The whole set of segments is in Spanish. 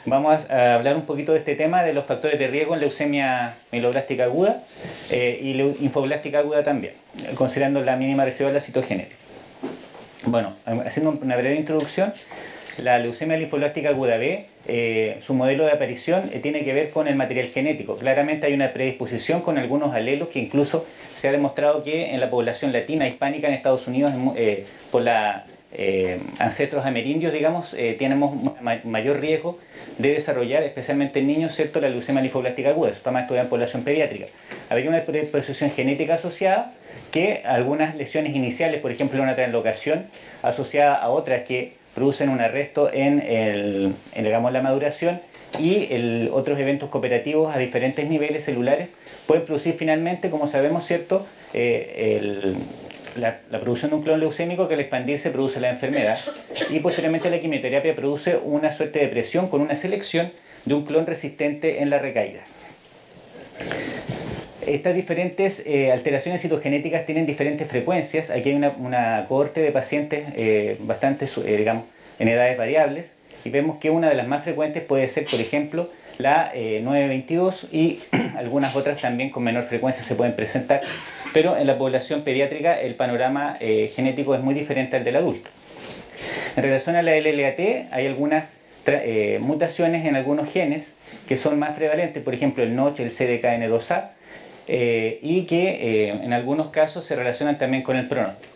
Vamos a hablar un poquito de este tema de los factores de riesgo en leucemia mieloblástica aguda y linfoblástica aguda también, considerando la mínima residual de la citogenética. Bueno, haciendo una breve introducción, la leucemia linfoblástica aguda B, su modelo de aparición tiene que ver con el material genético. Claramente hay una predisposición con algunos alelos que incluso se ha demostrado que en la población latina hispánica en Estados Unidos, por la ancestros amerindios, digamos, tenemos mayor riesgo de desarrollar, especialmente en niños, ¿cierto?, la leucemia linfoblástica aguda. Eso está más estudiado en población pediátrica. Habría una predisposición genética asociada que algunas lesiones iniciales, por ejemplo, una translocación asociada a otras que producen un arresto en digamos, la maduración y otros eventos cooperativos a diferentes niveles celulares pueden producir finalmente, como sabemos, ¿cierto?, la producción de un clon leucémico que al expandirse produce la enfermedad y posteriormente la quimioterapia produce una suerte de presión con una selección de un clon resistente en la recaída. Estas diferentes alteraciones citogenéticas tienen diferentes frecuencias. Aquí hay una cohorte de pacientes bastante, digamos, en edades variables y vemos que una de las más frecuentes puede ser, por ejemplo, la 922 y algunas otras también con menor frecuencia se pueden presentar, pero en la población pediátrica el panorama genético es muy diferente al del adulto. En relación a la LLAT hay algunas mutaciones en algunos genes que son más prevalentes, por ejemplo el Notch, el CDKN2A, y que en algunos casos se relacionan también con el pronóstico.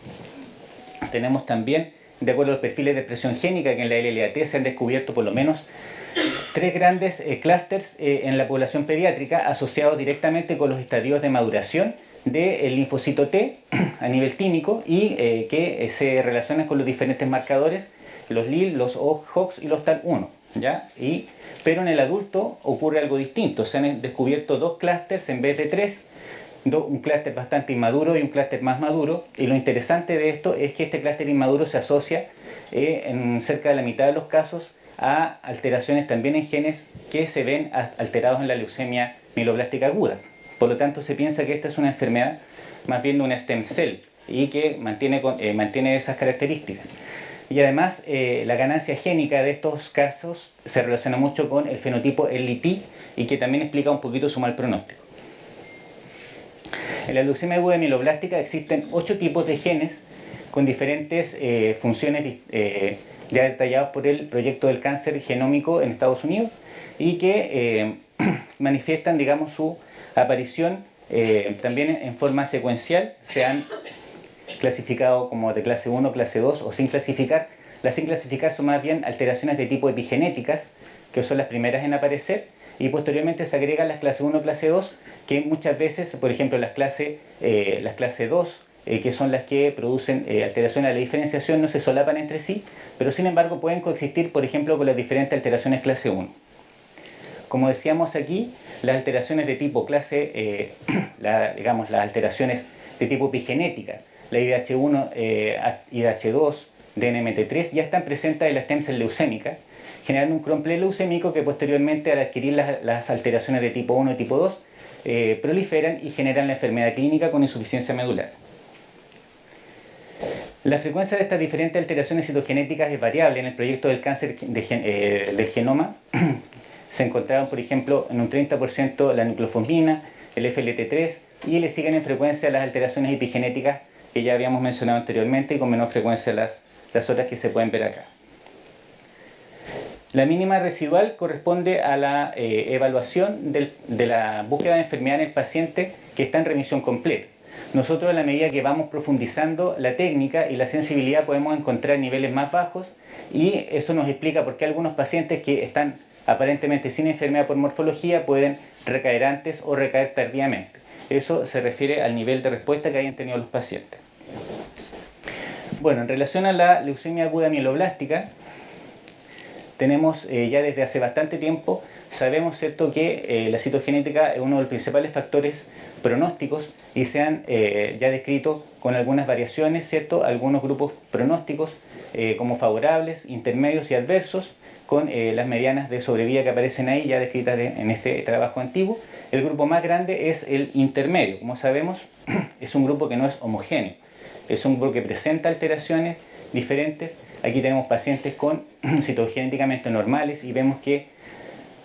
Tenemos también, de acuerdo a los perfiles de expresión génica que en la LLAT se han descubierto por lo menos 3 grandes clústeres en la población pediátrica asociados directamente con los estadios de maduración del linfocito T a nivel clínico y que se relacionan con los diferentes marcadores, los LIL, los HOX y los TAL1, ¿ya? Pero en el adulto ocurre algo distinto, se han descubierto 2 clústeres en vez de 3, un clúster bastante inmaduro y un clúster más maduro, y lo interesante de esto es que este clúster inmaduro se asocia en cerca de la mitad de los casos a alteraciones también en genes que se ven alterados en la leucemia mieloblástica aguda. Por lo tanto, se piensa que esta es una enfermedad más bien de una stem cell y que mantiene esas características. Y además, la ganancia génica de estos casos se relaciona mucho con el fenotipo LIT y que también explica un poquito su mal pronóstico. En la leucemia aguda mieloblástica existen 8 tipos de genes con diferentes funciones ya detallados por el Proyecto del Cáncer Genómico en Estados Unidos y que manifiestan, digamos, su aparición también en forma secuencial. Se han clasificado como de clase 1, clase 2 o sin clasificar. Las sin clasificar son más bien alteraciones de tipo epigenéticas, que son las primeras en aparecer, y posteriormente se agregan las clase 1, clase 2, que muchas veces, por ejemplo, las clase 2, que son las que producen alteraciones de la diferenciación, no se solapan entre sí, pero sin embargo pueden coexistir, por ejemplo, con las diferentes alteraciones clase 1. Como decíamos aquí, las alteraciones de tipo clase, digamos, las alteraciones de tipo epigenética, la IDH1, IDH2, DNMT3, ya están presentes en la stem cell leucémica, generando un clon leucémico que posteriormente, al adquirir las alteraciones de tipo 1 y tipo 2, proliferan y generan la enfermedad clínica con insuficiencia medular. La frecuencia de estas diferentes alteraciones citogenéticas es variable. En el proyecto del cáncer del genoma se encontraron, por ejemplo, en un 30% la nucleofosmina, el FLT3, y le siguen en frecuencia las alteraciones epigenéticas que ya habíamos mencionado anteriormente y con menor frecuencia las otras que se pueden ver acá. La mínima residual corresponde a la evaluación de la búsqueda de enfermedad en el paciente que está en remisión completa. Nosotros, a la medida que vamos profundizando la técnica y la sensibilidad, podemos encontrar niveles más bajos y eso nos explica por qué algunos pacientes que están aparentemente sin enfermedad por morfología pueden recaer antes o recaer tardíamente. Eso se refiere al nivel de respuesta que hayan tenido los pacientes. Bueno, en relación a la leucemia aguda mieloblástica, tenemos ya desde hace bastante tiempo, sabemos, ¿cierto?, que la citogenética es uno de los principales factores pronósticos y se han ya descrito con algunas variaciones, ¿cierto?, algunos grupos pronósticos como favorables, intermedios y adversos, con las medianas de sobrevida que aparecen ahí ya descritas en este trabajo antiguo. El grupo más grande es el intermedio. Como sabemos, es un grupo que no es homogéneo, es un grupo que presenta alteraciones diferentes. Aquí tenemos pacientes con citogenéticamente normales y vemos que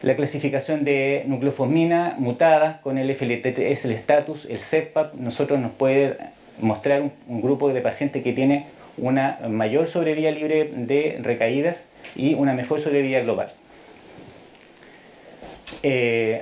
La clasificación de nucleofosmina mutada con el FLT3, el estatus, el CEPAP, nosotros nos puede mostrar un grupo de pacientes que tiene una mayor sobrevida libre de recaídas y una mejor sobrevida global.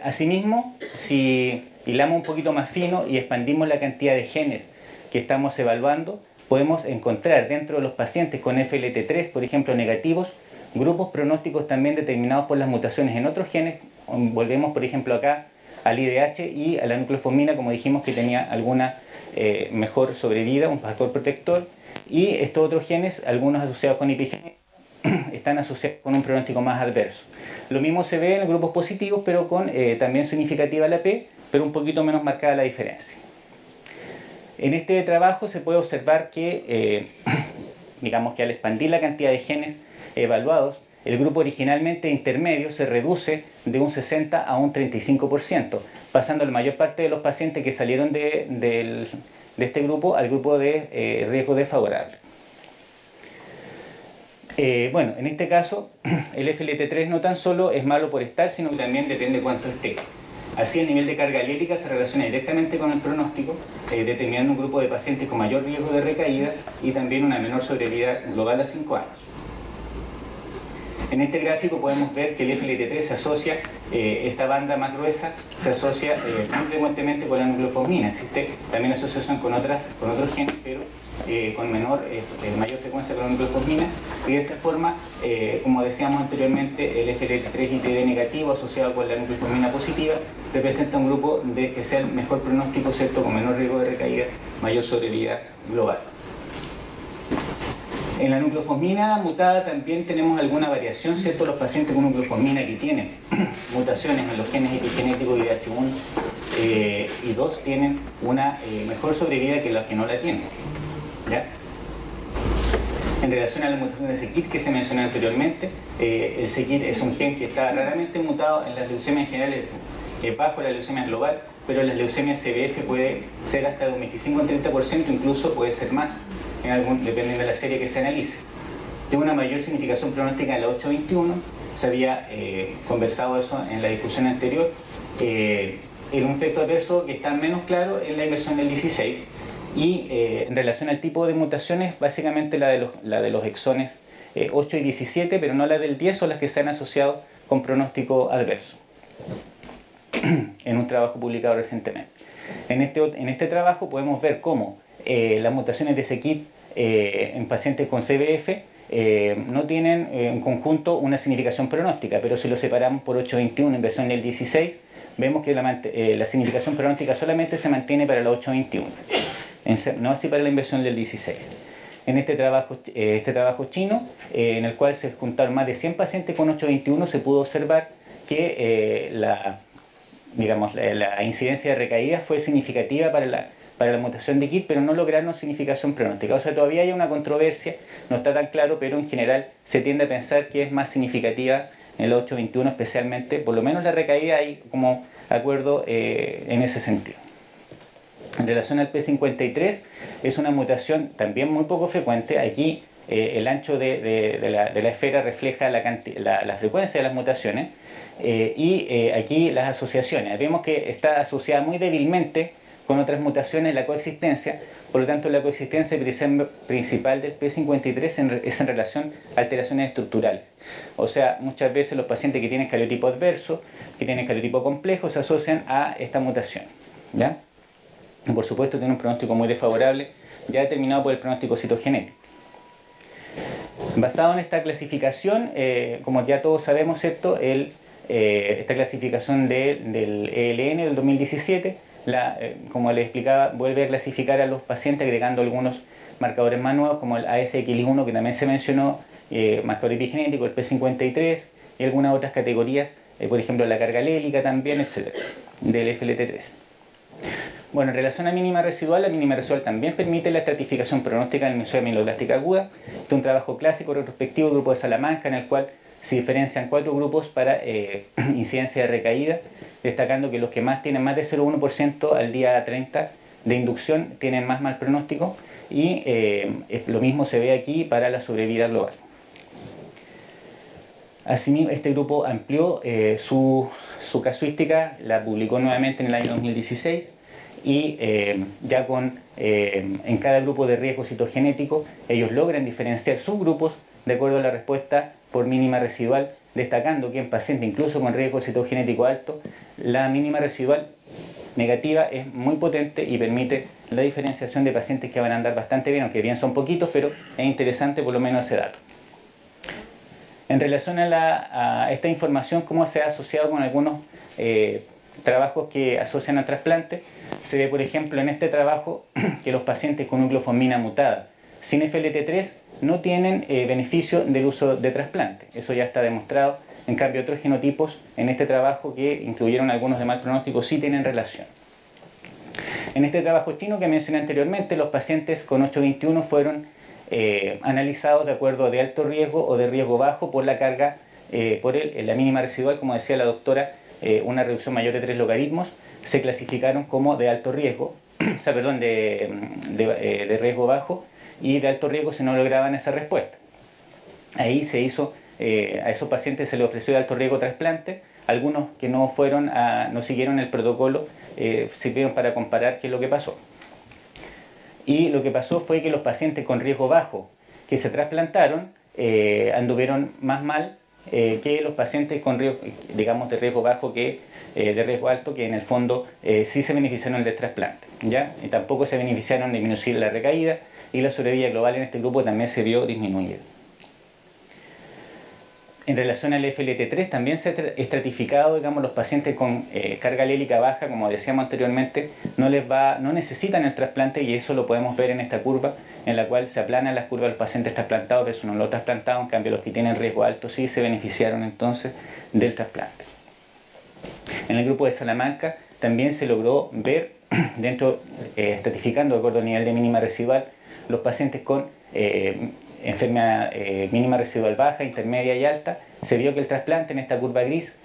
Asimismo, si hilamos un poquito más fino y expandimos la cantidad de genes que estamos evaluando, podemos encontrar dentro de los pacientes con FLT3, por ejemplo, negativos, grupos pronósticos también determinados por las mutaciones en otros genes. Volvemos, por ejemplo, acá al IDH y a la nucleofosmina, como dijimos, que tenía alguna mejor sobrevida, un factor protector. Y estos otros genes, algunos asociados con epigenética, están asociados con un pronóstico más adverso. Lo mismo se ve en los grupos positivos, pero con también significativa la P, pero un poquito menos marcada la diferencia. En este trabajo se puede observar que, digamos que al expandir la cantidad de genes evaluados, el grupo originalmente intermedio se reduce de un 60 a un 35%, pasando la mayor parte de los pacientes que salieron de este grupo al grupo de riesgo desfavorable. Bueno, en este caso, el FLT3 no tan solo es malo por estar, sino que también depende de cuánto esté. Así, el nivel de carga allélica se relaciona directamente con el pronóstico, determinando un grupo de pacientes con mayor riesgo de recaída y también una menor sobrevida global a 5 años. En este gráfico podemos ver que el FLT3 se asocia, esta banda más gruesa, se asocia muy frecuentemente con la nucleofosmina. Existe también asociación con otros genes, pero con mayor frecuencia con la nucleofosmina. Y de esta forma, como decíamos anteriormente, el FLT3 ITD negativo asociado con la nucleofosmina positiva representa un grupo de especial mejor pronóstico, ¿cierto?, con menor riesgo de recaída, mayor sobrevida global. En la nucleofosmina mutada también tenemos alguna variación, ¿cierto? Los pacientes con nucleofosmina que tienen mutaciones en los genes epigenéticos IDH1 y 2 tienen una mejor sobrevida que los que no la tienen, ¿ya? En relación a la mutación de c-KIT que se mencionó anteriormente, el c-KIT es un gen que está raramente mutado en las leucemias generales, bajo la leucemia global, pero en las leucemias CBF puede ser hasta de un 25 al 30%, incluso puede ser más, dependiendo de la serie que se analice. Tiene una mayor significación pronóstica en la 821, se había conversado eso en la discusión anterior. En un efecto adverso que está menos claro en la inversión del 16 y en relación al tipo de mutaciones, básicamente la de los exones 8 y 17, pero no la del 10, son las que se han asociado con pronóstico adverso en un trabajo publicado recientemente. En este trabajo podemos ver cómo las mutaciones de c-KIT en pacientes con CBF no tienen en conjunto una significación pronóstica, pero si lo separamos por 821 en versión del 16, vemos que la significación pronóstica solamente se mantiene para la 821, no así para la inversión del 16. En este trabajo chino, en el cual se juntaron más de 100 pacientes con 821, se pudo observar que la incidencia de recaídas fue significativa para la mutación de KIT, pero no lograron significación pronóstica. O sea, todavía hay una controversia, no está tan claro, pero en general se tiende a pensar que es más significativa en el 821 especialmente, por lo menos la recaída hay como acuerdo en ese sentido. En relación al P53, es una mutación también muy poco frecuente. Aquí el ancho de la esfera refleja la frecuencia de las mutaciones y aquí las asociaciones. Vemos que está asociada muy débilmente con otras mutaciones la coexistencia, por lo tanto la coexistencia principal del P53 es en relación a alteraciones estructurales. O sea, muchas veces los pacientes que tienen cariotipo adverso, que tienen cariotipo complejo, se asocian a esta mutación, ¿ya? Y por supuesto tiene un pronóstico muy desfavorable, ya determinado por el pronóstico citogenético. Basado en esta clasificación, como ya todos sabemos, ¿cierto?, esta clasificación del ELN del 2017, como les explicaba, vuelve a clasificar a los pacientes agregando algunos marcadores más nuevos como el ASXL1 que también se mencionó, marcador epigenético, el P53 y algunas otras categorías, por ejemplo la carga alélica también, etc. del FLT3. Bueno, en relación a mínima residual, la mínima residual también permite la estratificación pronóstica en el miosio amiloblástica aguda. Este es un trabajo clásico retrospectivo, grupo de Salamanca, en el cual se diferencian 4 grupos para incidencia de recaída, destacando que los que tienen más de 0,1% al día 30 de inducción tienen más mal pronóstico y lo mismo se ve aquí para la sobrevida global. Asimismo, este grupo amplió su casuística, la publicó nuevamente en el año 2016 y ya en cada grupo de riesgo citogenético ellos logran diferenciar subgrupos de acuerdo a la respuesta por mínima residual, destacando que en pacientes incluso con riesgo citogenético alto, la mínima residual negativa es muy potente y permite la diferenciación de pacientes que van a andar bastante bien, aunque bien son poquitos, pero es interesante por lo menos ese dato. En relación a esta información, cómo se ha asociado con algunos trabajos que asocian al trasplante, se ve por ejemplo en este trabajo que los pacientes con nucleofosmina mutada sin FLT3 no tienen beneficio del uso de trasplante. Eso ya está demostrado. En cambio, otros genotipos en este trabajo que incluyeron algunos de mal pronóstico sí tienen relación. En este trabajo chino que mencioné anteriormente, los pacientes con 821 fueron analizados de acuerdo de alto riesgo o de riesgo bajo por la carga, por la mínima residual, como decía la doctora, una reducción mayor de 3 logaritmos, se clasificaron como de alto riesgo, o sea, perdón, de riesgo bajo, y de alto riesgo si no lograban esa respuesta. Ahí se hizo, a esos pacientes se les ofreció de alto riesgo trasplante, algunos que no siguieron el protocolo sirvieron para comparar qué es lo que pasó. Y lo que pasó fue que los pacientes con riesgo bajo que se trasplantaron anduvieron más mal que los pacientes con riesgo, digamos, de riesgo bajo que de riesgo alto, que en el fondo sí se beneficiaron del trasplante, ¿ya? Y tampoco se beneficiaron de disminuir la recaída y la sobrevida global en este grupo también se vio disminuida. En relación al FLT3 también se ha estratificado, digamos, los pacientes con carga alélica baja, como decíamos anteriormente, no necesitan el trasplante, y eso lo podemos ver en esta curva en la cual se aplanan las curvas de los pacientes trasplantados versus no los trasplantados. En cambio, los que tienen riesgo alto sí se beneficiaron entonces del trasplante. En el grupo de Salamanca también se logró ver, estratificando de acuerdo al nivel de mínima residual, los pacientes con enfermedad mínima residual baja, intermedia y alta. Se vio que el trasplante en esta curva gris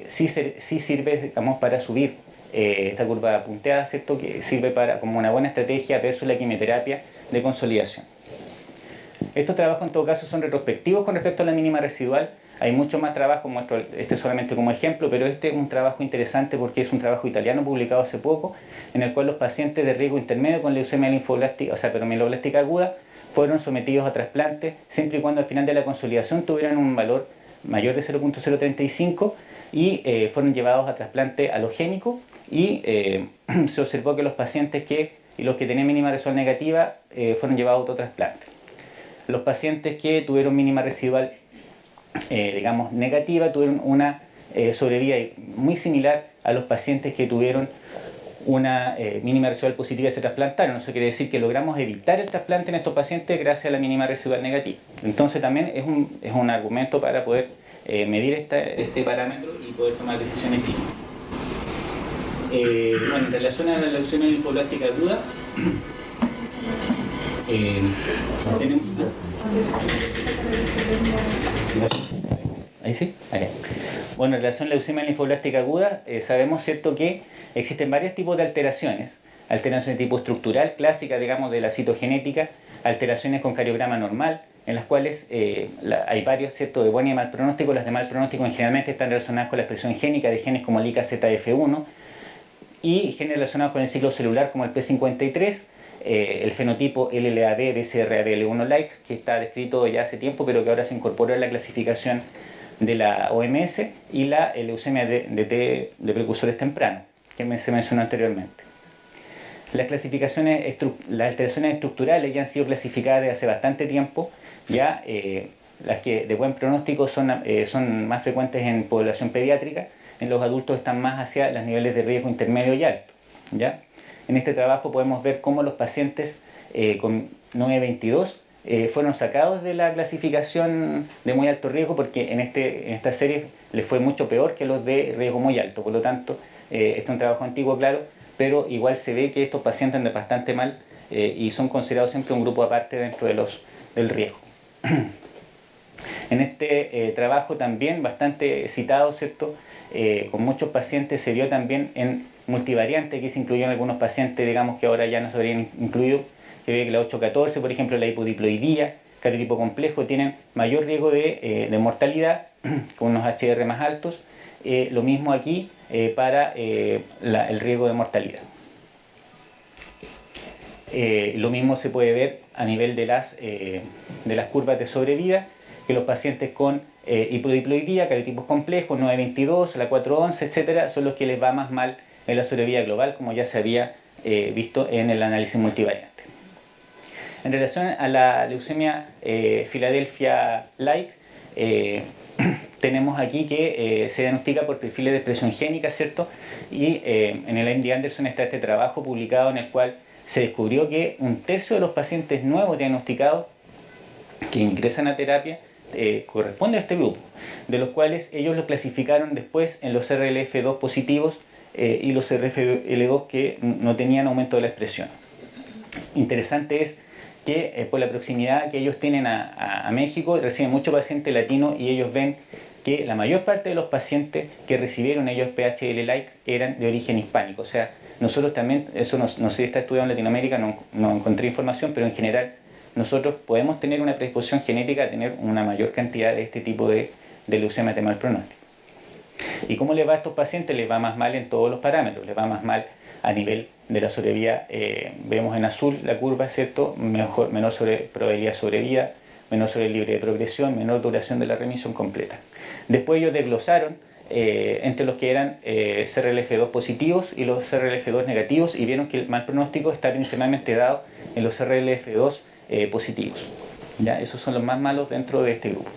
sí sirve, digamos, para subir esta curva punteada, ¿cierto? Que sirve como una buena estrategia versus la quimioterapia de consolidación. Estos trabajos en todo caso son retrospectivos con respecto a la mínima residual. Hay mucho más trabajo, muestro este solamente como ejemplo, pero este es un trabajo interesante porque es un trabajo italiano publicado hace poco, en el cual los pacientes de riesgo intermedio con leucemia linfoblástica, o sea, mieloblástica aguda, fueron sometidos a trasplante siempre y cuando al final de la consolidación tuvieran un valor mayor de 0.035 y fueron llevados a trasplante halogénico, y se observó que los pacientes y los que tenían mínima residual negativa fueron llevados a autotrasplante. Los pacientes que tuvieron mínima residual digamos negativa tuvieron una sobrevida muy similar a los pacientes que tuvieron una mínima residual positiva y se trasplantaron. Eso quiere decir que logramos evitar el trasplante en estos pacientes gracias a la mínima residual negativa. Entonces también es un argumento para poder medir este parámetro y poder tomar decisiones clínicas. Bueno, en relación a la leucemia linfoblástica aguda, tenemos... ¿Ahí sí? Okay. Bueno, en relación a la leucemia linfoblástica aguda, sabemos, ¿cierto?, que existen varios tipos de alteraciones. Alteraciones de tipo estructural, clásicas, digamos, de la citogenética, alteraciones con cariograma normal, en las cuales hay varios, ¿cierto?, de buen y mal pronóstico. Las de mal pronóstico generalmente están relacionadas con la expresión génica de genes como el IKZF1 y genes relacionados con el ciclo celular como el P53, el fenotipo LLAB, BCR-ABL1-like, que está descrito ya hace tiempo, pero que ahora se incorporó en la clasificación de la OMS, y la leucemia de precursores tempranos, que se mencionó anteriormente. Las alteraciones estructurales ya han sido clasificadas desde hace bastante tiempo, ya las que de buen pronóstico son más frecuentes en población pediátrica. En los adultos están más hacia los niveles de riesgo intermedio y alto, ¿ya? En este trabajo podemos ver cómo los pacientes con 922 fueron sacados de la clasificación de muy alto riesgo, porque en esta serie les fue mucho peor que los de riesgo muy alto. Por lo tanto, este es un trabajo antiguo, claro, pero igual se ve que estos pacientes andan bastante mal y son considerados siempre un grupo aparte dentro del riesgo. En este trabajo también bastante citado, ¿cierto?, con muchos pacientes se vio también en multivariante, que se incluyó en algunos pacientes, digamos, que ahora ya no se habrían incluido, que ve que la 814, por ejemplo, la hipodiploidía, cariotipo complejo tienen mayor riesgo de mortalidad, con unos HR más altos. Lo mismo aquí para el riesgo de mortalidad. Lo mismo se puede ver a nivel de las curvas de sobrevida, que los pacientes con hipodiploidía, cariotipos complejos, 922, la 411, etc., son los que les va más mal en la sobrevida global, como ya se había visto en el análisis multivariante. En relación a la leucemia Philadelphia-like, tenemos aquí que se diagnostica por perfiles de expresión génica, ¿cierto? Y en el MD Anderson está este trabajo publicado en el cual se descubrió que 1/3 de los pacientes nuevos diagnosticados que ingresan a terapia corresponde a este grupo, de los cuales ellos lo clasificaron después en los RLF2 positivos y los RFL2 que no tenían aumento de la expresión. Interesante es que por la proximidad que ellos tienen a México, reciben mucho paciente latino y ellos ven que la mayor parte de los pacientes que recibieron ellos PHL-like eran de origen hispánico. O sea, nosotros también, eso no sé si está estudiado en Latinoamérica, no encontré información, pero en general nosotros podemos tener una predisposición genética a tener una mayor cantidad de este tipo de leucemia de mal pronóstico. ¿Y cómo les va a estos pacientes? Les va más mal en todos los parámetros, les va más mal a nivel de la sobrevida. Vemos en azul la curva, ¿cierto? Menor probabilidad de sobrevida, menor sobre el libre de progresión, menor duración de la remisión completa. Después ellos desglosaron entre los que eran CRLF2 positivos y los CRLF2 negativos y vieron que el mal pronóstico está principalmente dado en los CRLF2 positivos. ¿Ya? Esos son los más malos dentro de este grupo.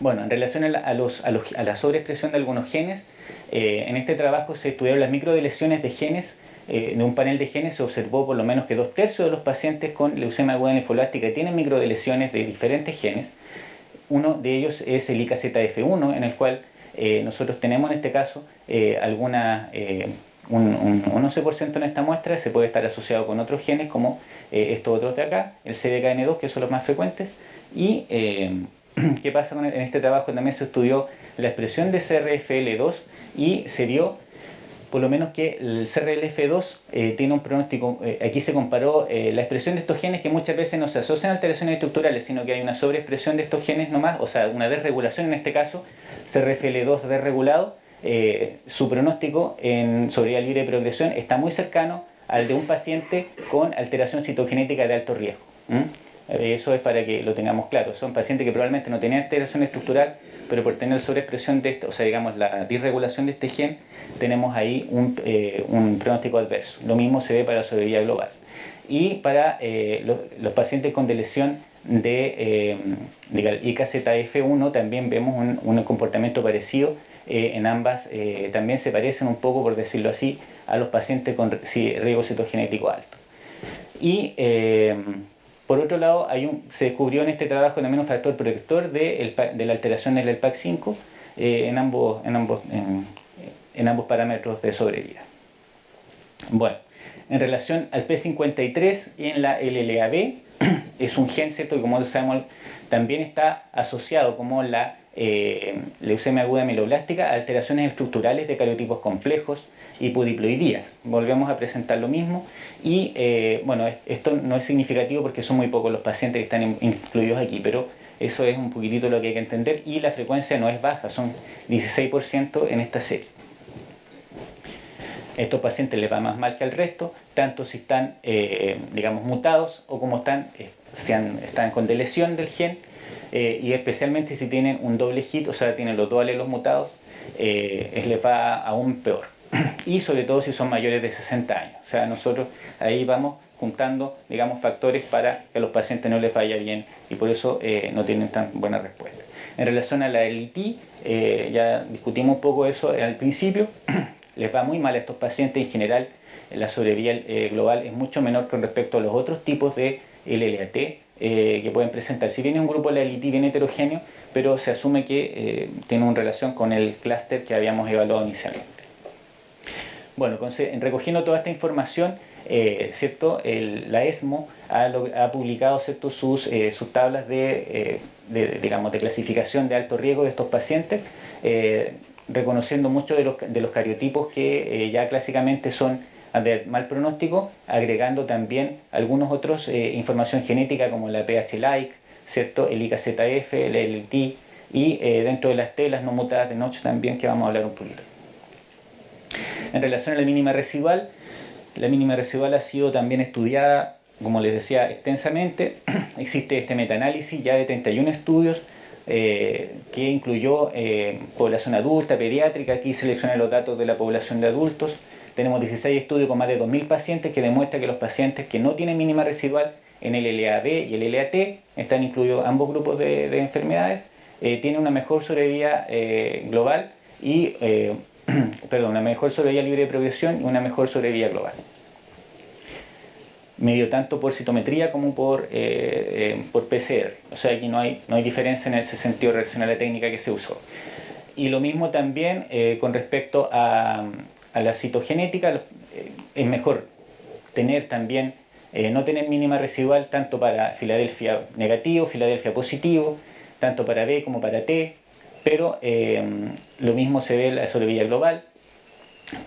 Bueno, en relación a la sobreexpresión de algunos genes, en este trabajo se estudiaron las microdeleciones de genes. De un panel de genes se observó por lo menos que 2/3 de los pacientes con leucemia aguda linfoblástica tienen microdeleciones de diferentes genes. Uno de ellos es el IKZF1, en el cual nosotros tenemos en este caso un 11% en esta muestra. Se puede estar asociado con otros genes como estos otros de acá, el CDKN2, que son los más frecuentes. Y ¿qué pasa en este trabajo? También se estudió la expresión de CRFL2 y se dio por lo menos que el CRLF2 tiene un pronóstico. Aquí se comparó la expresión de estos genes, que muchas veces no se asocian a alteraciones estructurales, sino que hay una sobreexpresión de estos genes nomás, o sea, una desregulación en este caso, CRFL2 desregulado. Su pronóstico en sobrevida libre de progresión está muy cercano al de un paciente con alteración citogenética de alto riesgo. Eso es para que lo tengamos claro. Son pacientes que probablemente no tenían alteración estructural, pero por tener sobreexpresión de esto, o sea, digamos la disregulación de este gen, tenemos ahí un pronóstico adverso. Lo mismo se ve para la sobrevida global. Y para los pacientes con deleción de IKZF1 también vemos un comportamiento parecido. En ambas también se parecen un poco, por decirlo así, a los pacientes con riesgo citogenético alto. Y por otro lado, se descubrió en este trabajo también un factor protector de la alteración del LPAC5 en ambos parámetros de sobrevida. Bueno, en relación al P53 y en la LLAB, es un gen, ¿cierto?, que como sabemos también está asociado como la leucemia aguda mieloblástica a alteraciones estructurales de cariotipos complejos y hipodiploidías. Volvemos a presentar lo mismo y bueno, esto no es significativo porque son muy pocos los pacientes que están incluidos aquí, pero eso es un poquitito lo que hay que entender y la frecuencia no es baja, son 16% en esta serie. Estos pacientes les va más mal que al resto, tanto si están, digamos, mutados o como están con deleción del gen, y especialmente si tienen un doble hit, o sea, tienen los dos alelos mutados, les va aún peor. Y sobre todo si son mayores de 60 años. O sea, nosotros ahí vamos juntando, digamos, factores para que a los pacientes no les vaya bien y por eso no tienen tan buena respuesta. En relación a la LT, ya discutimos un poco eso al principio. Les va muy mal a estos pacientes. En general, la sobrevida global es mucho menor con respecto a los otros tipos de LLAT que pueden presentar. Si bien es un grupo de la LT bien heterogéneo, pero se asume que tiene una relación con el clúster que habíamos evaluado inicialmente. Bueno, recogiendo toda esta información, ¿cierto? La ESMO ha publicado, ¿cierto?, sus tablas de clasificación de alto riesgo de estos pacientes, reconociendo muchos de los cariotipos que ya clásicamente son de mal pronóstico, agregando también algunos otros información genética como la PH-like, ¿cierto? El IKZF, el LT y dentro de las T, las no mutadas de Notch también, que vamos a hablar un poquito. En relación a la mínima residual ha sido también estudiada, como les decía, extensamente. Existe este metaanálisis ya de 31 estudios que incluyó población adulta, pediátrica. Aquí seleccioné los datos de la población de adultos. Tenemos 16 estudios con más de 2.000 pacientes que demuestran que los pacientes que no tienen mínima residual en el LAB y el LAT, están incluidos ambos grupos de enfermedades, tienen una mejor sobrevida global y una mejor sobrevida libre de progresión y una mejor sobrevida global. Medio tanto por citometría como por PCR. O sea, aquí no hay diferencia en ese sentido relación a la técnica que se usó. Y lo mismo también con respecto a la citogenética. Es mejor tener también, no tener mínima residual tanto para Filadelfia negativo, Filadelfia positivo, tanto para B como para T, pero lo mismo se ve en la sobrevida global,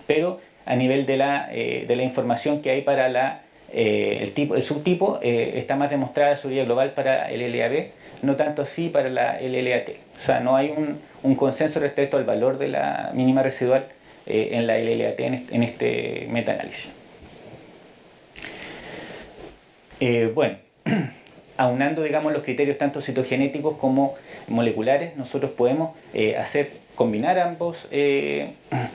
pero a nivel de la información que hay para el subtipo, está más demostrada la sobrevida global para el LAB, no tanto así para la LLAT. O sea, no hay un consenso respecto al valor de la mínima residual en la LLAT en este metaanálisis. Bueno, aunando, digamos, los criterios tanto citogenéticos como moleculares, nosotros podemos combinar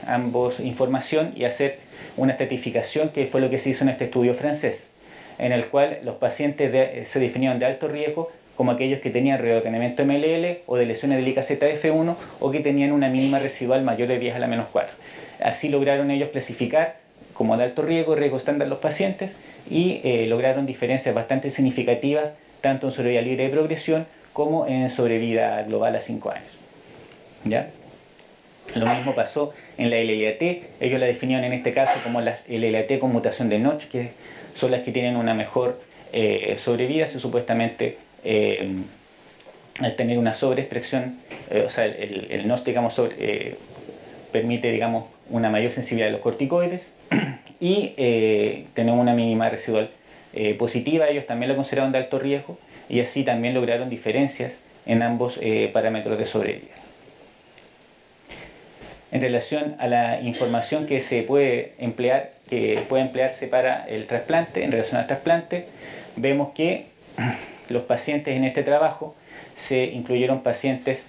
ambos información y hacer una estratificación, que fue lo que se hizo en este estudio francés, en el cual los pacientes se definieron de alto riesgo como aquellos que tenían reordenamiento MLL o de lesiones del IKZF1 o que tenían una mínima residual mayor de 10 a la menos 4. Así lograron ellos clasificar como de alto riesgo estándar los pacientes y lograron diferencias bastante significativas tanto en sobrevida libre de progresión como en sobrevida global a 5 años. ¿Ya? Lo mismo pasó en la LLAT. Ellos la definieron en este caso como la LLAT con mutación de Notch, que son las que tienen una mejor sobrevida, supuestamente al tener una sobreexpresión, o sea, el Notch, digamos, permite, digamos, una mayor sensibilidad de los corticoides y tenemos una mínima residual positiva. Ellos también la consideraron de alto riesgo y así también lograron diferencias en ambos parámetros de sobrevida. En relación a la información que se puede emplear, que puede emplearse para el trasplante, en relación al trasplante, vemos que los pacientes en este trabajo se incluyeron pacientes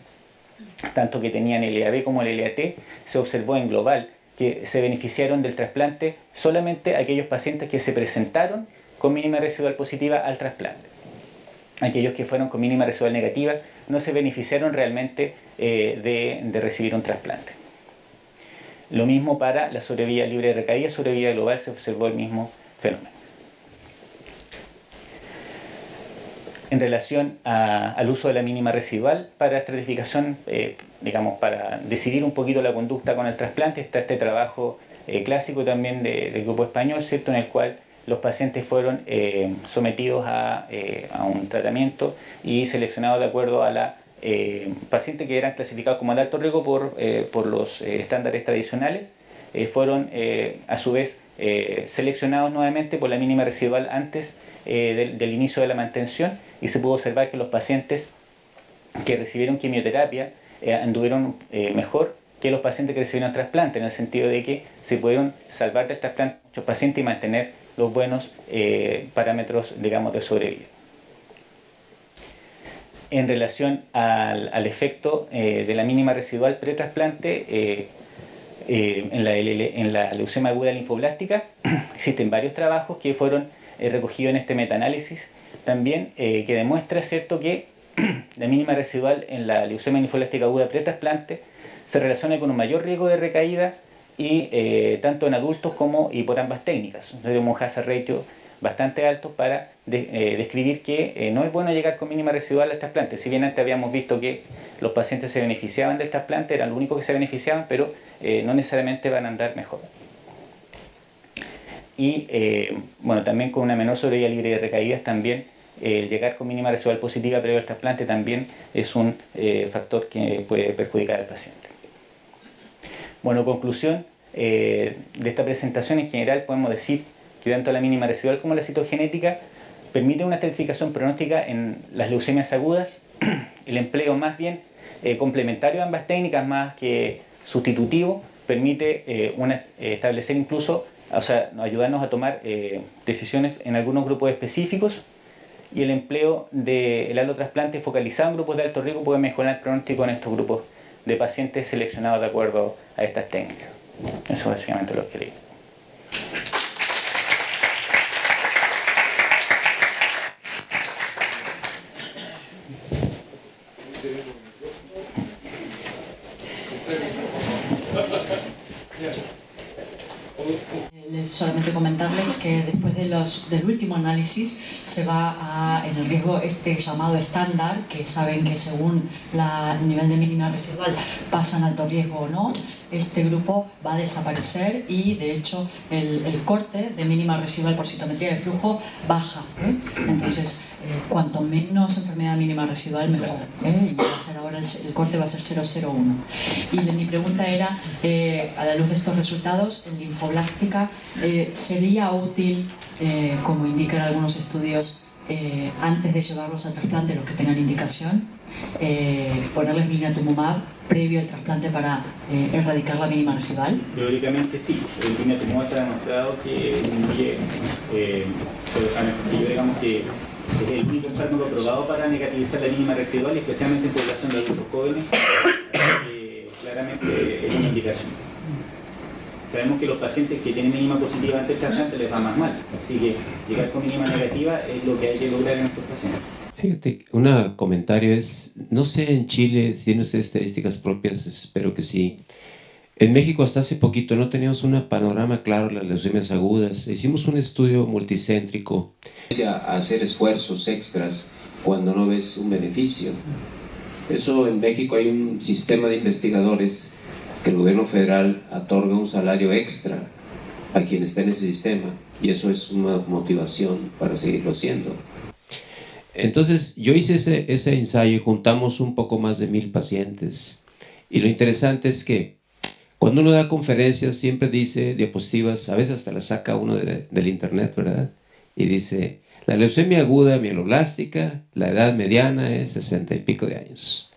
tanto que tenían el LAB como el LAT. Se observó en global que se beneficiaron del trasplante solamente aquellos pacientes que se presentaron con mínima residual positiva al trasplante. Aquellos que fueron con mínima residual negativa no se beneficiaron realmente de recibir un trasplante. Lo mismo para la sobrevida libre de recaída, sobrevida global, se observó el mismo fenómeno. En relación al uso de la mínima residual para estratificación, digamos, para decidir un poquito la conducta con el trasplante, está este trabajo clásico también del grupo español, ¿cierto?, en el cual los pacientes fueron sometidos a un tratamiento y seleccionados de acuerdo a la pacientes que eran clasificados como de alto riesgo por los estándares tradicionales, fueron a su vez seleccionados nuevamente por la mínima residual antes del inicio de la mantención, y se pudo observar que los pacientes que recibieron quimioterapia anduvieron mejor que los pacientes que recibieron trasplante, en el sentido de que se pudieron salvar del trasplante muchos pacientes y mantener los buenos parámetros, digamos, de sobrevida. En relación al efecto de la mínima residual pretrasplante en la leucemia aguda linfoblástica, existen varios trabajos que fueron recogidos en este metaanálisis también, que demuestra, ¿cierto?, que la mínima residual en la leucemia linfoblástica aguda pretrasplante se relaciona con un mayor riesgo de recaída y tanto en adultos como y por ambas técnicas. Tenemos un hazard ratio bastante altos para describir que no es bueno llegar con mínima residual al trasplante. Si bien antes habíamos visto que los pacientes se beneficiaban del trasplante, eran los únicos que se beneficiaban, pero no necesariamente van a andar mejor. Y bueno, también con una menor sobrevida libre de recaídas, también llegar con mínima residual positiva previo al trasplante también es un factor que puede perjudicar al paciente. Bueno, conclusión, de esta presentación, en general podemos decir que tanto la mínima residual como la citogenética permiten una estratificación pronóstica en las leucemias agudas, el empleo más bien complementario de ambas técnicas más que sustitutivo, permite establecer incluso, o sea, ayudarnos a tomar decisiones en algunos grupos específicos, y el empleo del allotrasplante focalizado en grupos de alto riesgo puede mejorar el pronóstico en estos grupos de pacientes seleccionados de acuerdo a estas técnicas. Eso es básicamente lo que leí. Solamente comentarles que después del último análisis se va en el riesgo llamado estándar, que saben que según el nivel de mínima residual pasan alto riesgo o no, este grupo va a desaparecer y de hecho el corte de mínima residual por citometría de flujo baja. Entonces, cuanto menos enfermedad mínima residual, mejor. Y va a ser ahora el corte va a ser 0,01. Y mi pregunta era, a la luz de estos resultados, en linfoblástica, ¿sería útil, como indican algunos estudios, antes de llevarlos al trasplante, los que tengan indicación, ponerles blinatumomab previo al trasplante para erradicar la mínima residual? Teóricamente sí. El blinatumomab está demostrado que disminuye, digamos que es el único fármaco aprobado para negativizar la mínima residual, especialmente en población de adultos jóvenes. Claramente es una indicación. Sabemos que los pacientes que tienen mínima positiva ante el trasplante les va más mal, así que llegar con mínima negativa es lo que hay que lograr en estos pacientes. Fíjate, un comentario es, no sé en Chile si tienen ustedes estadísticas propias, espero que sí. En México hasta hace poquito no teníamos un panorama claro de las leucemias agudas. Hicimos un estudio multicéntrico. A hacer esfuerzos extras cuando no ves un beneficio. Eso en México hay un sistema de investigadores que el gobierno federal otorga un salario extra a quien está en ese sistema, y eso es una motivación para seguirlo haciendo. Entonces yo hice ese ensayo y juntamos un poco más de 1000 pacientes, y lo interesante es que cuando uno da conferencias siempre dice diapositivas, a veces hasta las saca uno del internet, ¿verdad? Y dice, la leucemia aguda mieloblástica, la edad mediana es 60 y pico de años.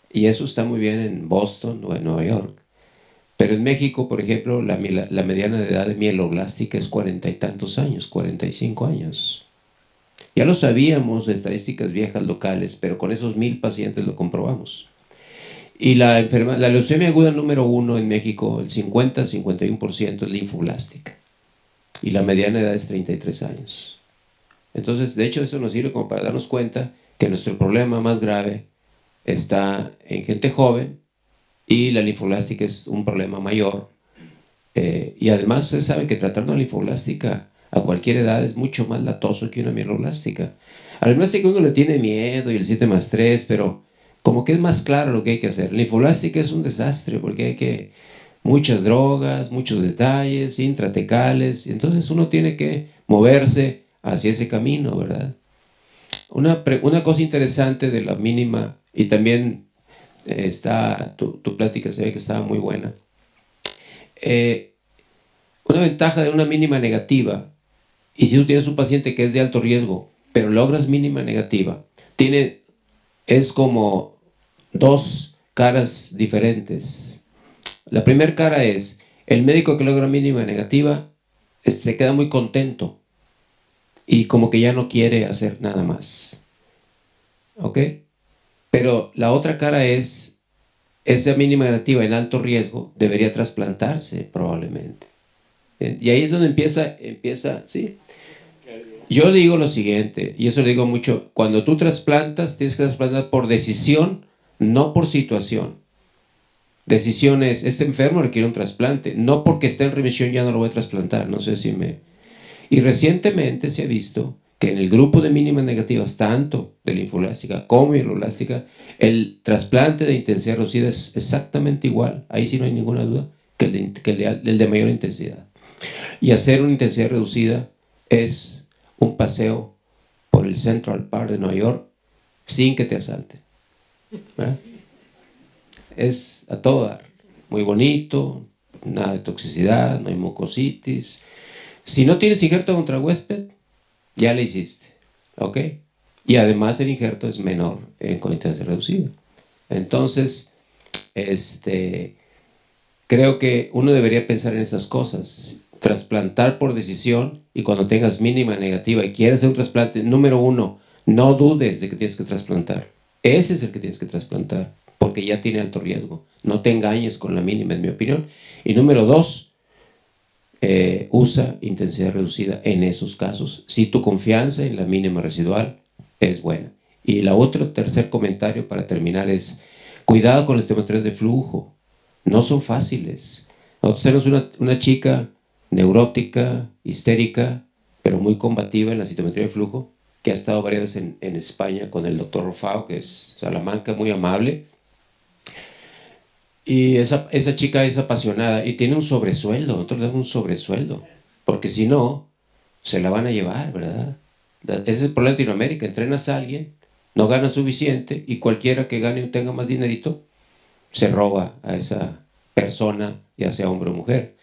Y eso está muy bien en Boston o en Nueva York. Pero en México, por ejemplo, la mediana de edad mieloblástica es 40 y tantos años, 45 años. Ya lo sabíamos de estadísticas viejas locales, pero con esos 1000 pacientes lo comprobamos. Y la leucemia aguda número 1 en México, el 50-51% es linfoblástica. Y la mediana edad es 33 años. Entonces, de hecho, eso nos sirve como para darnos cuenta que nuestro problema más grave está en gente joven, y la linfoblástica es un problema mayor. Y además ustedes saben que tratar una linfoblástica a cualquier edad es mucho más latoso que una mieloblástica. A la mieloblástica uno le tiene miedo y el 7+3, pero como que es más claro lo que hay que hacer. La linfoblástica es un desastre porque hay muchas drogas, muchos detalles, intratecales, y entonces uno tiene que moverse hacia ese camino, ¿verdad? Una cosa interesante de la mínima, y también tu plática se ve que estaba muy buena. Una ventaja de una mínima negativa, y si tú tienes un paciente que es de alto riesgo, pero logras mínima negativa, es como dos caras diferentes. La primera cara es, el médico que logra mínima negativa se queda muy contento y como que ya no quiere hacer nada más. ¿Ok? Pero la otra cara es, esa mínima negativa en alto riesgo debería trasplantarse probablemente. Y ahí es donde empieza, ¿sí? Yo digo lo siguiente, y eso lo digo mucho, cuando tú trasplantas, tienes que trasplantar por decisión, no por situación. Decisión es, este enfermo requiere un trasplante, no porque esté en remisión ya no lo voy a trasplantar, no sé si me... Y recientemente se ha visto que en el grupo de mínimas negativas, tanto de linfoblástica como mieloblástica, el trasplante de intensidad reducida es exactamente igual, ahí sí no hay ninguna duda, que el de mayor intensidad. Y hacer una intensidad reducida es un paseo por el Central Park de Nueva York sin que te asalten, ¿verdad? Es a todo dar, muy bonito, nada de toxicidad, no hay mucositis. Si no tienes injerto contra huésped, ya le hiciste, ¿ok? Y además el injerto es menor en continencia reducida. Entonces, creo que uno debería pensar en esas cosas. Trasplantar por decisión, y cuando tengas mínima negativa y quieres hacer un trasplante, número uno, no dudes de que tienes que trasplantar. Ese es el que tienes que trasplantar, porque ya tiene alto riesgo. No te engañes con la mínima, en mi opinión. Y número dos, usa intensidad reducida en esos casos, si tu confianza en la mínima residual es buena. Y la otra, tercer comentario para terminar es, cuidado con las estemometrías de flujo. No son fáciles. Nosotros tenemos una chica neurótica, histérica, pero muy combativa en la citometría de flujo, que ha estado varias veces en España con el doctor Rufao, que es Salamanca, muy amable. Y esa chica es apasionada y tiene un sobresueldo. Nosotros le damos un sobresueldo, porque si no, se la van a llevar, ¿verdad? Ese es el problema de Latinoamérica. Entrenas a alguien, no gana suficiente, y cualquiera que gane o tenga más dinerito, se roba a esa persona, ya sea hombre o mujer,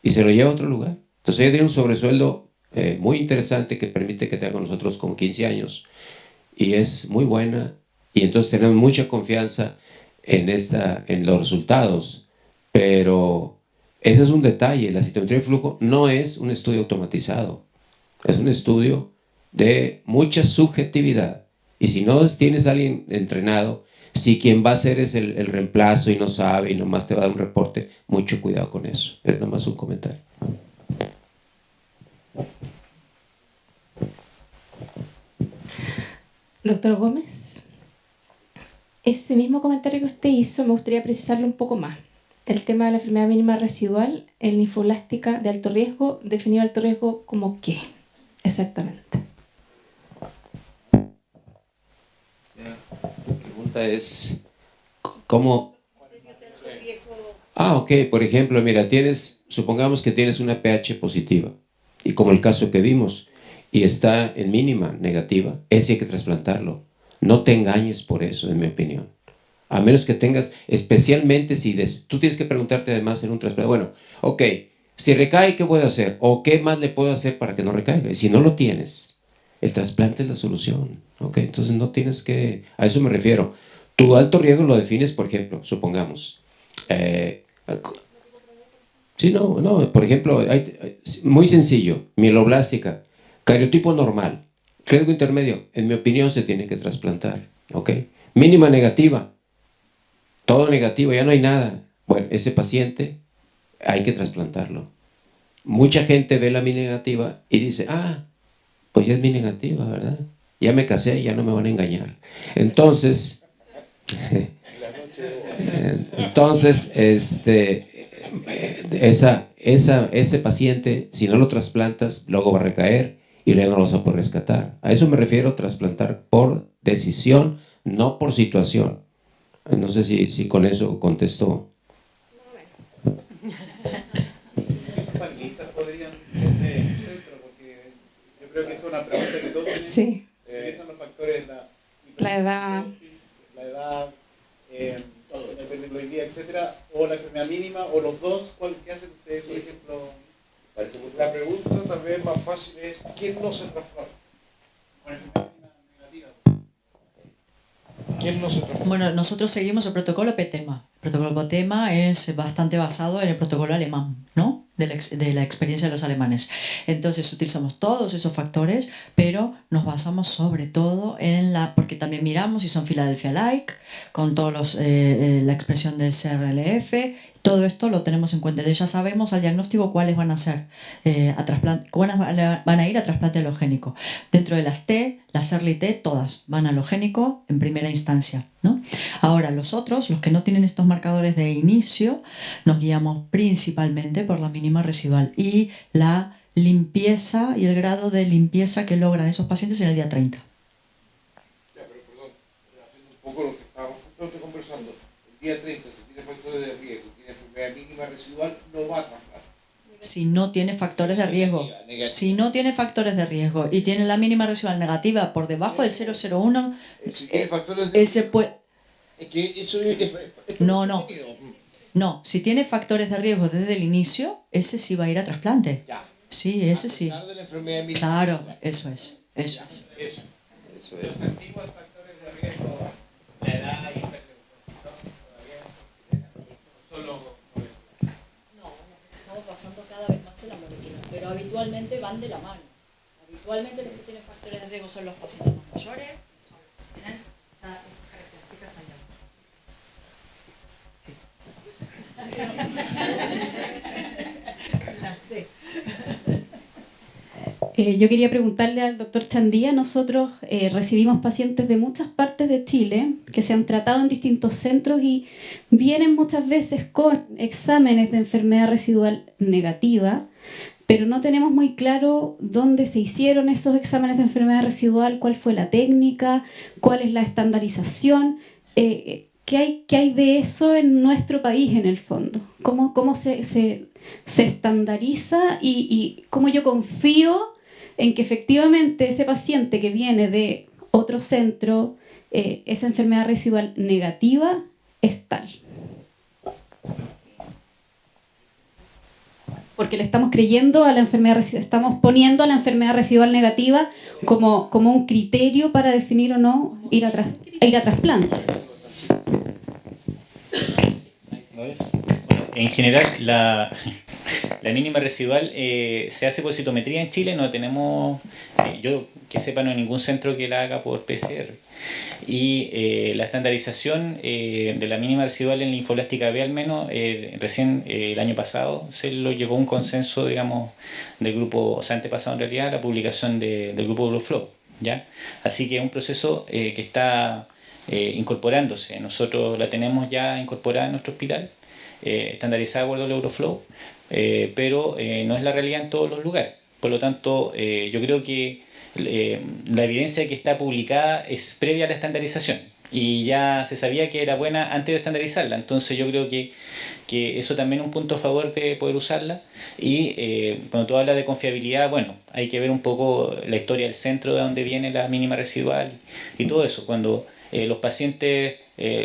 y se lo lleva a otro lugar. Entonces ella tiene un sobresueldo muy interesante que permite que tenga con nosotros como 15 años, y es muy buena, y entonces tenemos mucha confianza en los resultados. Pero ese es un detalle. La citometría de flujo no es un estudio automatizado, es un estudio de mucha subjetividad, y si no tienes a alguien entrenado, si quien va a hacer es el reemplazo y no sabe y nomás te va a dar un reporte, mucho cuidado con eso. Es nomás un comentario. Doctor Gómez, ese mismo comentario que usted hizo me gustaría precisarlo un poco más. El tema de la enfermedad mínima residual en linfoblástica de alto riesgo, definido alto riesgo como ¿qué? Exactamente. La pregunta es, ¿cómo? Ok, por ejemplo, mira, supongamos que tienes una pH positiva, y como el caso que vimos, y está en mínima negativa, ese hay que trasplantarlo. No te engañes por eso, en mi opinión. A menos que tengas, especialmente si tú tienes que preguntarte además en un trasplante, bueno, ok, si recae, ¿qué puedo hacer? ¿O qué más le puedo hacer para que no recaiga? Y si no lo tienes, el trasplante es la solución, ¿ok? Entonces no tienes que, a eso me refiero. Tu alto riesgo lo defines, por ejemplo, supongamos, sí, no, por ejemplo, muy sencillo, mieloblástica, cariotipo normal, riesgo intermedio, en mi opinión se tiene que trasplantar, ¿ok? Mínima negativa, todo negativo, ya no hay nada. Bueno, ese paciente hay que trasplantarlo. Mucha gente ve la mi negativa y dice, pues ya es mi negativa, ¿verdad? Ya me casé, ya no me van a engañar. Entonces, ese paciente, si no lo trasplantas, luego va a recaer y luego no lo vas a poder rescatar. A eso me refiero, trasplantar por decisión, no por situación. No sé si con eso contestó. ¿Los panelistas podrían ese centro? Porque yo creo que es una pregunta que todos tienen. Sí. ¿Cuáles son los factores? La edad. La edad, la hipertrigloidía, etcétera, o la enfermedad mínima, o los dos. ¿Qué hacen ustedes, por ejemplo? La pregunta tal vez más fácil es, ¿quién no se trasplanta? Con enfermedad negativa. ¿Quién no se trasplanta? Bueno, nosotros seguimos el protocolo PETEMA. El protocolo PETEMA es bastante basado en el protocolo alemán, ¿no? De la experiencia de los alemanes. Entonces utilizamos todos esos factores, pero nos basamos sobre todo porque también miramos si son Philadelphia-like, con todos la expresión del CRLF. Todo esto lo tenemos en cuenta. Ya sabemos al diagnóstico cuáles van a ser cuáles van a ir a trasplante halogénico. Dentro de las T, las early T, todas van a halogénico en primera instancia, ¿no? Ahora, los otros, los que no tienen estos marcadores de inicio, nos guiamos principalmente por la mínima residual y la limpieza y el grado de limpieza que logran esos pacientes en el día 30. Ya, pero perdón, haciendo un poco lo que estábamos justamente conversando, el día 30, si tiene factores de riesgo, tiene enfermedad mínima residual, no va a trasplantar. Si no tiene factores de riesgo, si no tiene factores de riesgo y tiene la mínima residual negativa por debajo del 0,01, Si tiene factores de ese puede... es que eso es No. No, si tiene factores de riesgo desde el inicio, ese sí va a ir a trasplante. Ya. Sí, ese sí. A pesar de la enfermedad mínima Claro, residual. eso es. Eso es. Eso. Eso Los es. antiguos factores de riesgo, la edad y el todavía solo No, estamos pasando cada vez más en la molecular, pero habitualmente van de la mano. Habitualmente los que tienen factores de riesgo son los pacientes más mayores, son los que tienen ya estas características allá. Yo quería preguntarle al doctor Chandía, nosotros recibimos pacientes de muchas partes de Chile que se han tratado en distintos centros y vienen muchas veces con exámenes de enfermedad residual negativa, pero no tenemos muy claro dónde se hicieron esos exámenes de enfermedad residual, cuál fue la técnica, cuál es la estandarización. ¿Qué hay de eso en nuestro país en el fondo? ¿Cómo se estandariza y cómo yo confío en que efectivamente ese paciente que viene de otro centro, esa enfermedad residual negativa es tal? Porque le estamos creyendo a la enfermedad residual, estamos poniendo a la enfermedad residual negativa como un criterio para definir o no ir a trasplante. En general, la mínima residual se hace por citometría en Chile, no tenemos, yo que sepa, no hay ningún centro que la haga por PCR. Y la estandarización de la mínima residual en linfoblástica B, al menos, recién el año pasado se lo llegó a un consenso, digamos, del grupo, o sea, antepasado en realidad, la publicación del grupo Euroflow, ¿ya? Así que es un proceso que está incorporándose. Nosotros la tenemos ya incorporada en nuestro hospital, estandarizada por el Euroflow, pero no es la realidad en todos los lugares. Por lo tanto, yo creo que la evidencia que está publicada es previa a la estandarización y ya se sabía que era buena antes de estandarizarla. Entonces yo creo que eso también es un punto a favor de poder usarla. Y cuando tú hablas de confiabilidad, bueno, hay que ver un poco la historia del centro de donde viene la mínima residual y todo eso. Cuando los pacientes,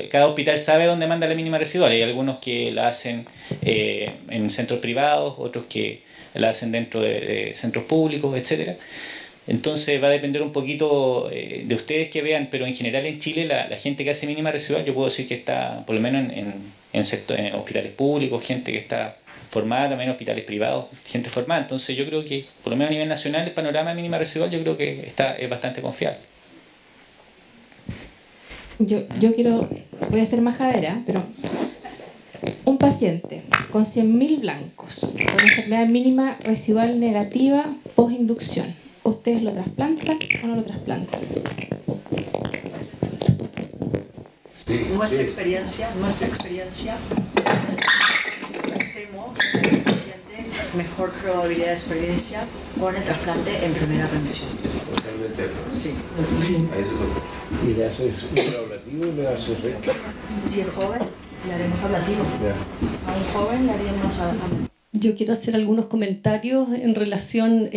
cada hospital sabe dónde manda la mínima residual. Hay algunos que la hacen en centros privados, otros que la hacen dentro de centros públicos, etcétera. Entonces va a depender un poquito de ustedes que vean, pero en general en Chile la gente que hace mínima residual, yo puedo decir que está por lo menos en hospitales públicos, gente que está formada, también en hospitales privados, gente formada. Entonces yo creo que por lo menos a nivel nacional el panorama de mínima residual yo creo que es bastante confiable. Voy a ser majadera, pero un paciente con 100.000 blancos, con enfermedad mínima residual negativa post-inducción, ¿ustedes lo trasplantan o no lo trasplantan? Nuestra experiencia, hacemos a ese paciente mejor probabilidad de supervivencia con el trasplante en primera remisión. Totalmente. Sí. ¿Y le haces ablativo o le haces recto? Si es joven, le haremos ablativo. A un joven le haríamos ablativo. Yo quiero hacer algunos comentarios en relación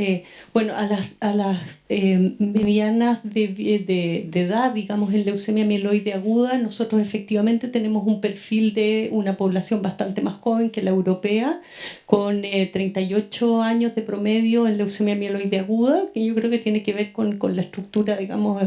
a las medianas de edad, digamos, en leucemia mieloide aguda. Nosotros efectivamente tenemos un perfil de una población bastante más joven que la europea, con 38 años de promedio en leucemia mieloide aguda, que yo creo que tiene que ver con la estructura, digamos,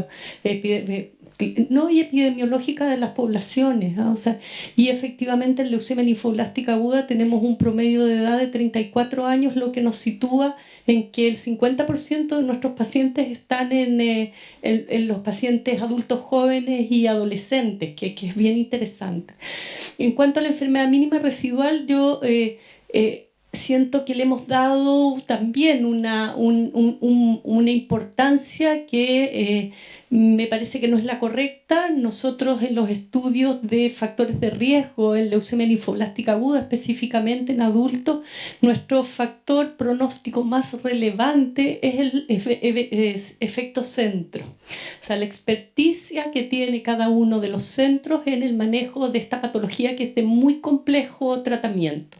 no y epidemiológica de las poblaciones, ¿no? O sea, y efectivamente en leucemia linfoblástica aguda tenemos un promedio de edad de 34 años, lo que nos sitúa en que el 50% de nuestros pacientes están en los pacientes adultos jóvenes y adolescentes, que es bien interesante. En cuanto a la enfermedad mínima residual, yo siento que le hemos dado también una importancia que me parece que no es la correcta. Nosotros en los estudios de factores de riesgo en leucemia linfoblástica aguda, específicamente en adultos, nuestro factor pronóstico más relevante es el efecto centro. O sea, la experticia que tiene cada uno de los centros en el manejo de esta patología que es de muy complejo tratamiento.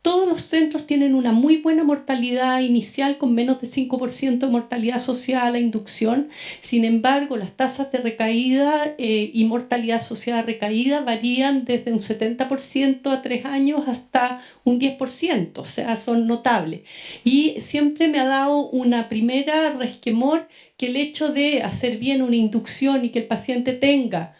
todos los centros tienen una muy buena mortalidad inicial con menos de 5% de mortalidad asociada a la inducción. Sin embargo, las tasas de recaída y mortalidad asociada a recaída varían desde un 70% a 3 años hasta un 10%, o sea, son notables. Y siempre me ha dado una primera resquemor que el hecho de hacer bien una inducción y que el paciente tenga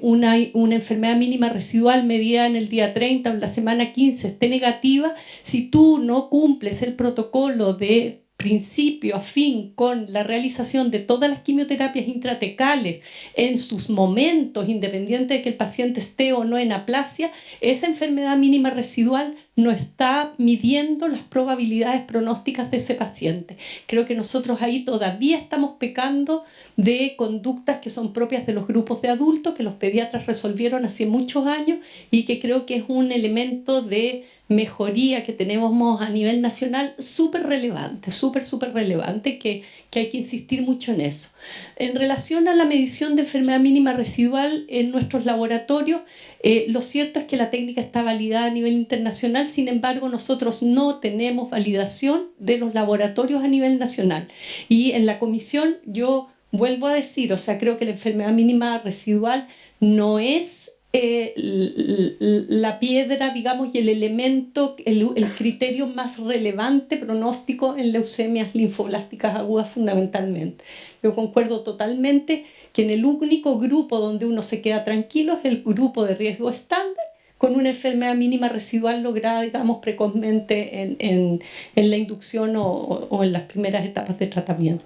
una enfermedad mínima residual medida en el día 30 o en la semana 15 esté negativa, si tú no cumples el protocolo de principio a fin con la realización de todas las quimioterapias intratecales en sus momentos, independiente de que el paciente esté o no en aplasia, esa enfermedad mínima residual no está midiendo las probabilidades pronósticas de ese paciente. Creo que nosotros ahí todavía estamos pecando de conductas que son propias de los grupos de adultos, que los pediatras resolvieron hace muchos años y que creo que es un elemento de mejoría que tenemos a nivel nacional súper relevante, súper relevante, que hay que insistir mucho en eso. En relación a la medición de enfermedad mínima residual en nuestros laboratorios, lo cierto es que la técnica está validada a nivel internacional, sin embargo nosotros no tenemos validación de los laboratorios a nivel nacional. Y en la comisión yo vuelvo a decir, o sea, creo que la enfermedad mínima residual no es la piedra, digamos, y el elemento, el criterio más relevante pronóstico en leucemias linfoblásticas agudas fundamentalmente. Yo concuerdo totalmente que en el único grupo donde uno se queda tranquilo es el grupo de riesgo estándar, con una enfermedad mínima residual lograda, digamos, precozmente en la inducción o en las primeras etapas de tratamiento.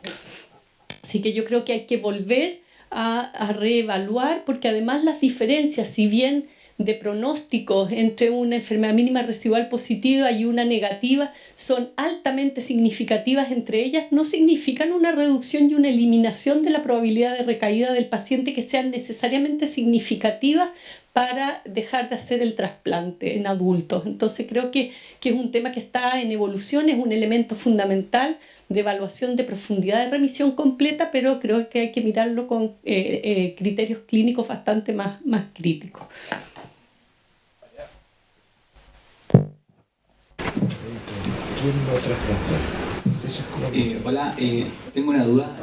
Así que yo creo que hay que volver a reevaluar, porque además las diferencias, si bien de pronósticos entre una enfermedad mínima residual positiva y una negativa son altamente significativas entre ellas, no significan una reducción y una eliminación de la probabilidad de recaída del paciente que sean necesariamente significativas para dejar de hacer el trasplante en adultos. Entonces creo que es un tema que está en evolución, es un elemento fundamental de evaluación de profundidad de remisión completa, pero creo que hay que mirarlo con criterios clínicos bastante más críticos. Hola, tengo una duda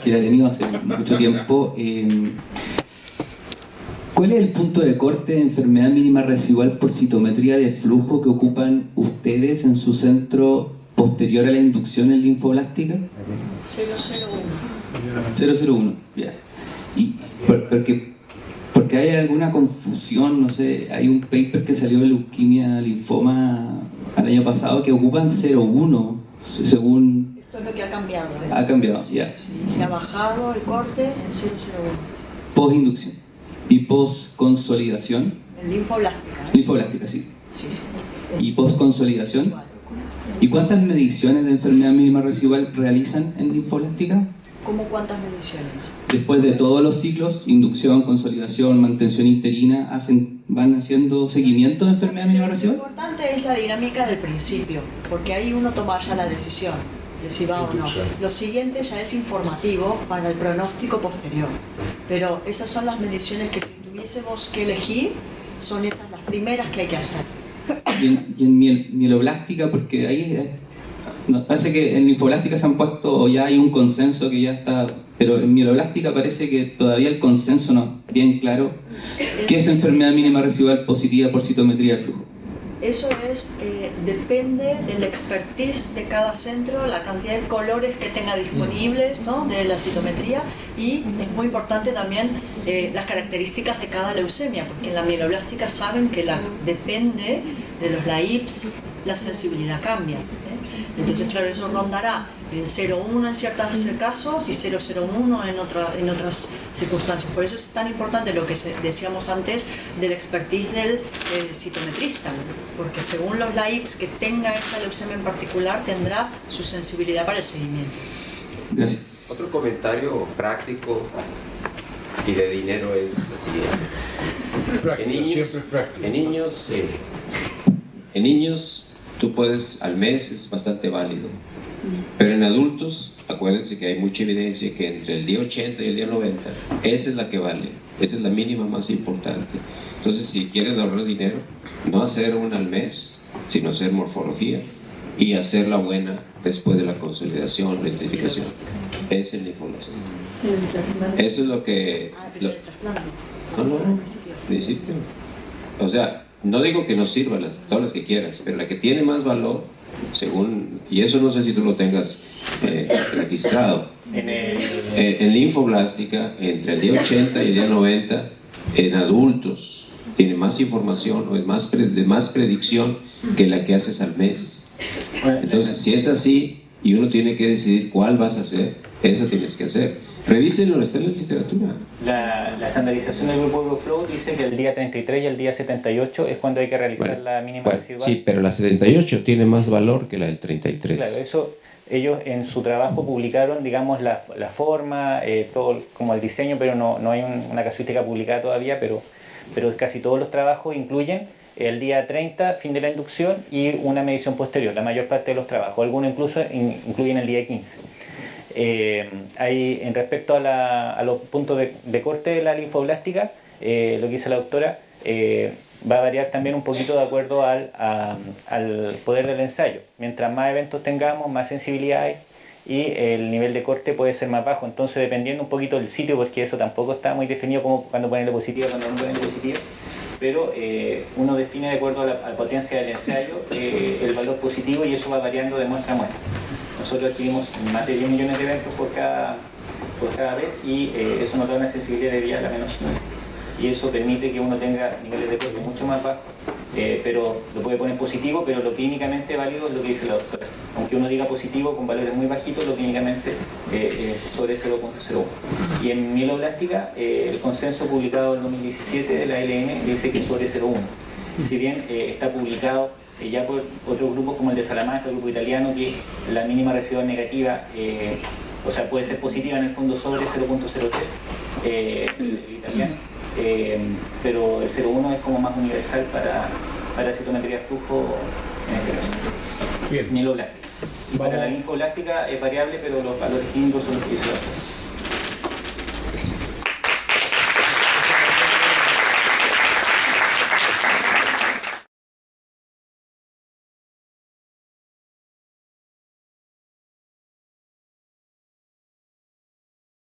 que la he tenido hace mucho tiempo. ¿Cuál es el punto de corte de enfermedad mínima residual por citometría de flujo que ocupan ustedes en su centro posterior a la inducción en linfoblástica? 001, ya. Y porque hay alguna confusión, no sé, hay un paper que salió de leuquimia linfoma al año pasado que ocupan 01, según... Esto es lo que ha cambiado. Ha cambiado, ya. Sí, se ha bajado el corte en 001. Post-inducción y post-consolidación. En linfoblástica. Linfoblástica, sí. Sí. Y post-consolidación. ¿Y cuántas mediciones de enfermedad mínima residual realizan en linfoblástica? ¿Cómo cuántas mediciones? Después de todos los ciclos, inducción, consolidación, mantención interina, van haciendo seguimiento de enfermedad mínima residual. Lo importante es la dinámica del principio, porque ahí uno toma ya la decisión de si va o no. Lo siguiente ya es informativo para el pronóstico posterior. Pero esas son las mediciones que si tuviésemos que elegir, son esas las primeras que hay que hacer. Y en mieloblástica, porque ahí nos parece que en linfoblástica se han puesto, ya hay un consenso que ya está, pero en mieloblástica parece que todavía el consenso no es bien claro. ¿Qué es enfermedad mínima residual positiva por citometría de flujo? Eso depende del expertise de cada centro, la cantidad de colores que tenga disponibles, ¿no?, de la citometría, y es muy importante también las características de cada leucemia, porque en la mieloblástica saben que depende de los LAIPS, la sensibilidad cambia. Entonces, claro, eso rondará el 0,1 en ciertos casos y 0,01 en otras circunstancias. Por eso es tan importante lo que decíamos antes del expertise del citometrista, porque según los LAIPS que tenga esa leucemia en particular, tendrá su sensibilidad para el seguimiento. Gracias. Otro comentario práctico y de dinero es lo siguiente. En niños tú puedes, al mes es bastante válido, pero en adultos, acuérdense que hay mucha evidencia que entre el día 80 y el día 90, esa es la que vale, esa es la mínima más importante. Entonces, si quieren ahorrar dinero, no hacer una al mes, sino hacer morfología y hacerla buena después de la consolidación, la identificación. Esa es la información. Eso es lo que... municipio. O sea, no digo que no sirvan todas las que quieras, pero la que tiene más valor, según... Y eso no sé si tú lo tengas registrado. En linfoblástica, entre el día 80 y el día 90, en adultos, tiene más información o es de más predicción que la que haces al mes. Entonces, si es así y uno tiene que decidir cuál vas a hacer, eso tienes que hacer. Revísenlo, está en la literatura. La estandarización del grupo Euroflow dice que el día 33 y el día 78 es cuando hay que realizar la mínima residual. Sí, pero la 78 tiene más valor que la del 33. Claro, eso ellos en su trabajo publicaron, digamos, la forma, todo como el diseño, pero no hay una casuística publicada todavía, pero casi todos los trabajos incluyen el día 30, fin de la inducción, y una medición posterior, la mayor parte de los trabajos. Algunos incluso incluyen el día 15. En respecto a los puntos de corte de la linfoblástica, lo que dice la doctora, va a variar también un poquito de acuerdo al poder del ensayo. Mientras más eventos tengamos, más sensibilidad hay y el nivel de corte puede ser más bajo. Entonces, dependiendo un poquito del sitio, porque eso tampoco está muy definido como cuando ponerle positivo, cuando no ponerle positivo, pero uno define de acuerdo a la potencia del ensayo el valor positivo y eso va variando de muestra a muestra. Nosotros adquirimos más de 10 millones de eventos por cada vez y eso nos da una sensibilidad de vía a la menos 5. Y eso permite que uno tenga niveles de corte mucho más bajos, pero lo puede poner positivo, pero lo clínicamente válido es lo que dice la doctora. Aunque uno diga positivo con valores muy bajitos, lo clínicamente sobre 0.01. Y en mieloblástica, el consenso publicado en 2017 de la LN dice que sobre 0.1. Si bien está publicado ya por otros grupos como el de Salamanca, el grupo italiano, que la mínima residual negativa, o sea, puede ser positiva en el fondo sobre 0.03, el italiano, pero el 0.1 es como más universal para citometría de flujo en este caso. Bien. Mieloblástica. Para la linfoblástica es variable, pero los valores químicos son los que dice la doctora.